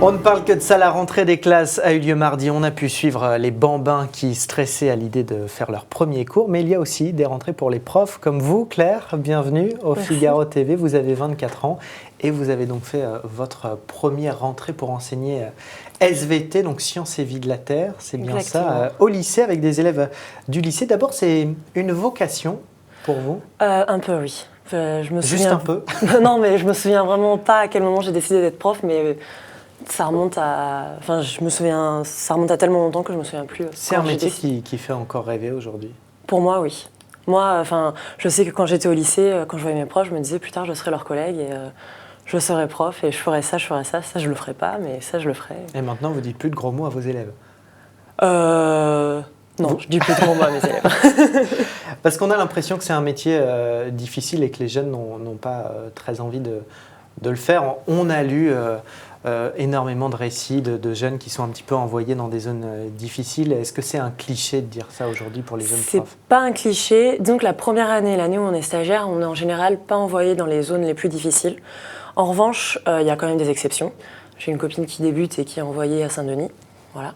On ne parle que de ça, la rentrée des classes a eu lieu mardi. On a pu suivre les bambins qui stressaient à l'idée de faire leur premier cours. Mais il y a aussi des rentrées pour les profs comme vous, Claire. Bienvenue au Figaro TV. Vous avez 24 ans et vous avez donc fait votre première rentrée pour enseigner SVT, donc Sciences et Vie de la Terre. C'est bien ça, au lycée avec des élèves du lycée. D'abord, c'est une vocation pour vous? Un peu, oui. Je me souviens... Juste un peu? Non, mais je me souviens vraiment pas à quel moment j'ai décidé d'être prof, mais ça remonte à... Enfin, je me souviens... Ça remonte à tellement longtemps que je me souviens plus. C'est un métier qui fait encore rêver aujourd'hui? Pour moi, oui. Moi, enfin, je sais que quand j'étais au lycée, quand je voyais mes profs, je me disais plus tard je serai leur collègue et je serai prof et je ferai ça, ça je le ferai pas, mais ça je le ferai. Et maintenant, vous dites plus de gros mots à vos élèves? Non, je dis plus de gros mots à mes élèves. Parce qu'on a l'impression que c'est un métier difficile et que les jeunes n'ont pas très envie de le faire. On a lu énormément de récits de jeunes qui sont un petit peu envoyés dans des zones difficiles. Est-ce que c'est un cliché de dire ça aujourd'hui pour les jeunes profs? C'est pas un cliché. Donc la première année, l'année où on est stagiaire, on est en général pas envoyé dans les zones les plus difficiles. En revanche, il y a quand même des exceptions. J'ai une copine qui débute et qui est envoyée à Saint-Denis. Voilà.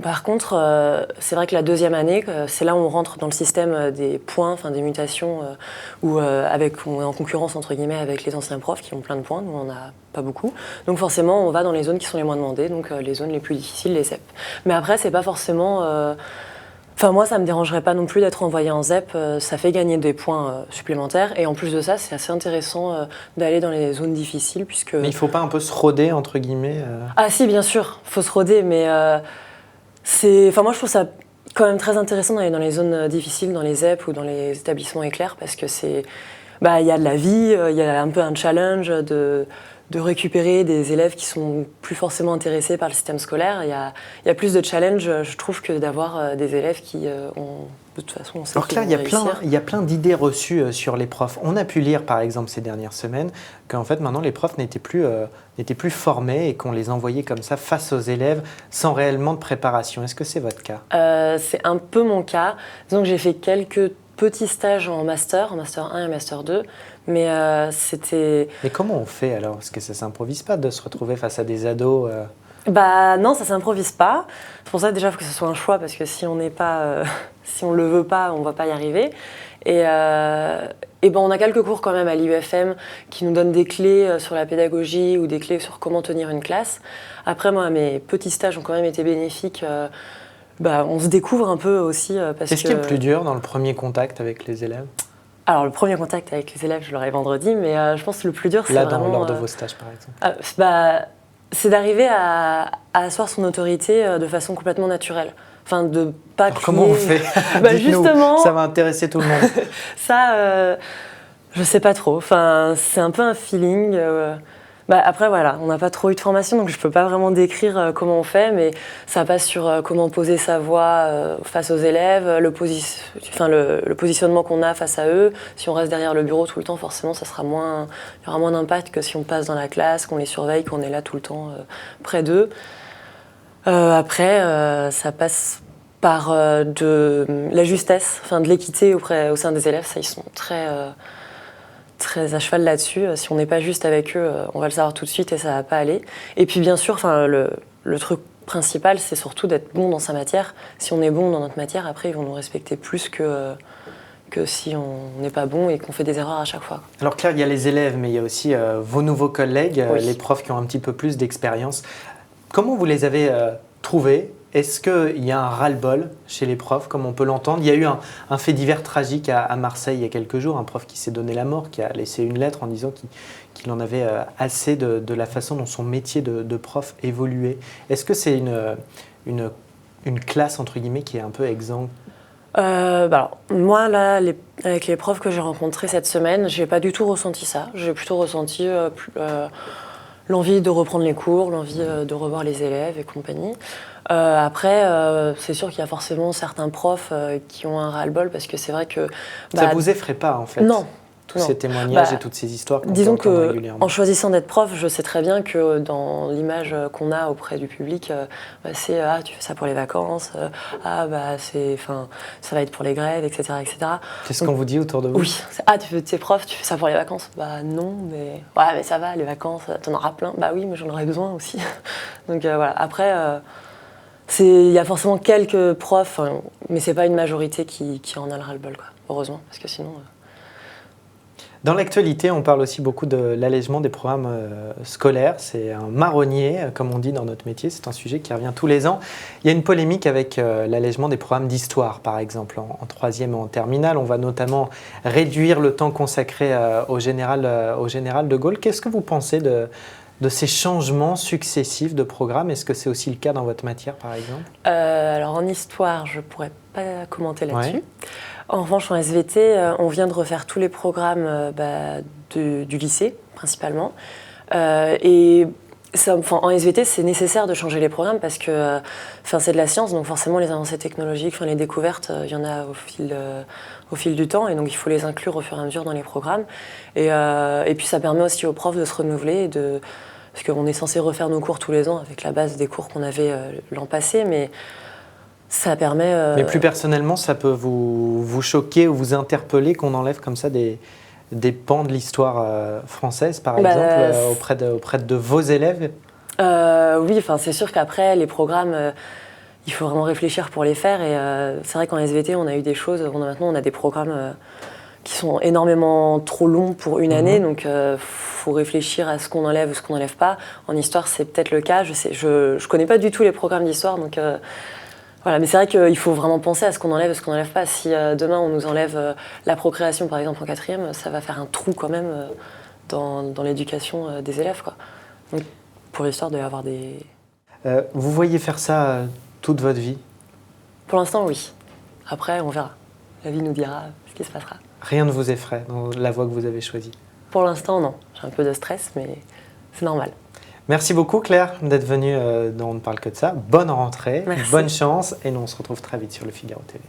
Par contre, c'est vrai que la deuxième année, c'est là où on rentre dans le système des points, enfin des mutations, où on est en concurrence entre guillemets avec les anciens profs qui ont plein de points, nous on n'en a pas beaucoup. Donc forcément, on va dans les zones qui sont les moins demandées, donc les zones les plus difficiles, les ZEP. Mais après, c'est pas forcément... Enfin, moi, ça me dérangerait pas non plus d'être envoyé en ZEP. Ça fait gagner des points supplémentaires. Et en plus de ça, c'est assez intéressant d'aller dans les zones difficiles puisque... Mais il faut pas un peu se roder, entre guillemets Ah si, bien sûr, il faut se roder, mais c'est... Enfin, moi, je trouve ça quand même très intéressant d'aller dans les zones difficiles, dans les ZEP ou dans les établissements éclairs parce que c'est... Bah, y a de la vie, il y a un peu un challenge de récupérer des élèves qui sont plus forcément intéressés par le système scolaire. Il y a plus de challenge, je trouve, que d'avoir des élèves qui ont... De toute façon, on sait Alors Claire, il y a plein d'idées reçues sur les profs. On a pu lire, par exemple, ces dernières semaines, qu'en fait, maintenant, les profs n'étaient plus formés et qu'on les envoyait comme ça face aux élèves sans réellement de préparation. Est-ce que c'est votre cas? C'est un peu mon cas. Donc, j'ai fait quelques petits stages en master 1 et master 2. Mais c'était... Mais comment on fait alors? Parce que ça ne s'improvise pas de se retrouver face à des ados Bah non, ça ne s'improvise pas. C'est pour ça déjà que ce soit un choix, parce que si on n'est pas, si on le veut pas, on ne va pas y arriver. Et ben on a quelques cours quand même à l'IUFM qui nous donnent des clés sur la pédagogie ou des clés sur comment tenir une classe. Après, moi, mes petits stages ont quand même été bénéfiques. On se découvre un peu aussi parce que... Qu'est-ce qui est le plus dur dans le premier contact avec les élèves? Alors, le premier contact avec les élèves, je l'aurai vendredi, mais je pense que le plus dur, c'est vraiment... Lors de vos stages, par exemple. C'est d'arriver à asseoir son autorité de façon complètement naturelle. Enfin, de pas crier... Comment on fait? Justement... Ça va intéresser tout le monde. Ça, je sais pas trop. Enfin, c'est un peu un feeling... Après, voilà, on n'a pas trop eu de formation, donc je peux pas vraiment décrire comment on fait, mais ça passe sur comment poser sa voix face aux élèves, le positionnement qu'on a face à eux. Si on reste derrière le bureau tout le temps, forcément, il y aura moins d'impact que si on passe dans la classe, qu'on les surveille, qu'on est là tout le temps près d'eux. Après, ça passe par de la justesse, de l'équité au sein des élèves. Ça, ils sont très à cheval là-dessus. Si on n'est pas juste avec eux, on va le savoir tout de suite et ça va pas aller. Et puis bien sûr, le truc principal, c'est surtout d'être bon dans sa matière. Si on est bon dans notre matière, après, ils vont nous respecter plus que si on n'est pas bon et qu'on fait des erreurs à chaque fois. Alors Claire, il y a les élèves, mais il y a aussi vos nouveaux collègues, oui. Les profs qui ont un petit peu plus d'expérience. Comment vous les avez trouvés? Est-ce qu'il y a un ras-le-bol chez les profs, comme on peut l'entendre? Il y a eu un fait divers tragique à Marseille il y a quelques jours, un prof qui s'est donné la mort, qui a laissé une lettre en disant qu'il en avait assez de la façon dont son métier de prof évoluait. Est-ce que c'est une classe, entre guillemets, qui est un peu exempte? Moi, là, avec les profs que j'ai rencontrés cette semaine, je n'ai pas du tout ressenti ça. J'ai plutôt ressenti l'envie de reprendre les cours, l'envie de revoir les élèves et compagnie. Après, c'est sûr qu'il y a forcément certains profs qui ont un ras-le-bol parce que c'est vrai que... Ça vous effraie pas, en fait? Non. tous ces témoignages et toutes ces histoires qu'on disons entend régulièrement. En choisissant d'être prof, je sais très bien que dans l'image qu'on a auprès du public, c'est tu fais ça pour les vacances, ça va être pour les grèves, etc. etc. Qu'est-ce qu'on vous dit autour de vous? Oui, tu es prof, tu fais ça pour les vacances. Bah non, mais ça va, les vacances, t'en auras plein. Bah oui, mais j'en aurais besoin aussi. Donc voilà. Après, il y a forcément quelques profs, mais c'est pas une majorité qui en a le ras-le-bol, quoi. Heureusement, parce que sinon. Dans l'actualité, on parle aussi beaucoup de l'allègement des programmes scolaires. C'est un marronnier, comme on dit dans notre métier. C'est un sujet qui revient tous les ans. Il y a une polémique avec l'allègement des programmes d'histoire, par exemple, en troisième et en terminale. On va notamment réduire le temps consacré au général de Gaulle. Qu'est-ce que vous pensez de ces changements successifs de programmes? Est-ce que c'est aussi le cas dans votre matière, par exemple? Alors en histoire, je ne pourrais pas commenter là-dessus. Ouais. En revanche, en SVT, on vient de refaire tous les programmes du lycée, principalement. En SVT, c'est nécessaire de changer les programmes parce que c'est de la science, donc forcément les avancées technologiques, les découvertes, il y en a au fil du temps, et donc il faut les inclure au fur et à mesure dans les programmes. Et puis ça permet aussi aux profs de se renouveler, parce qu'on est censé refaire nos cours tous les ans avec la base des cours qu'on avait l'an passé, mais ça permet... Mais plus personnellement, ça peut vous choquer ou vous interpeller qu'on enlève comme ça des pans de l'histoire française, par exemple, auprès de vos élèves? Oui, c'est sûr qu'après, les programmes, il faut vraiment réfléchir pour les faire. Et c'est vrai qu'en SVT, on a eu des choses, maintenant on a des programmes qui sont énormément trop longs pour une année, donc faut réfléchir à ce qu'on enlève ou ce qu'on n'enlève pas. En histoire, c'est peut-être le cas. Je connais pas du tout les programmes d'histoire, donc... Voilà, mais c'est vrai qu'il faut vraiment penser à ce qu'on enlève et ce qu'on n'enlève pas. Si demain on nous enlève la procréation, par exemple, en quatrième, ça va faire un trou quand même dans l'éducation des élèves, quoi. Donc, pour l'histoire, il doit y avoir des... Vous voyez faire ça toute votre vie? Pour l'instant, oui. Après, on verra. La vie nous dira ce qui se passera. Rien ne vous effraie dans la voie que vous avez choisie? Pour l'instant, non. J'ai un peu de stress, mais c'est normal. Merci beaucoup Claire d'être venue dans On ne parle que de ça. Bonne rentrée, Merci. Bonne chance et nous on se retrouve très vite sur le Figaro TV.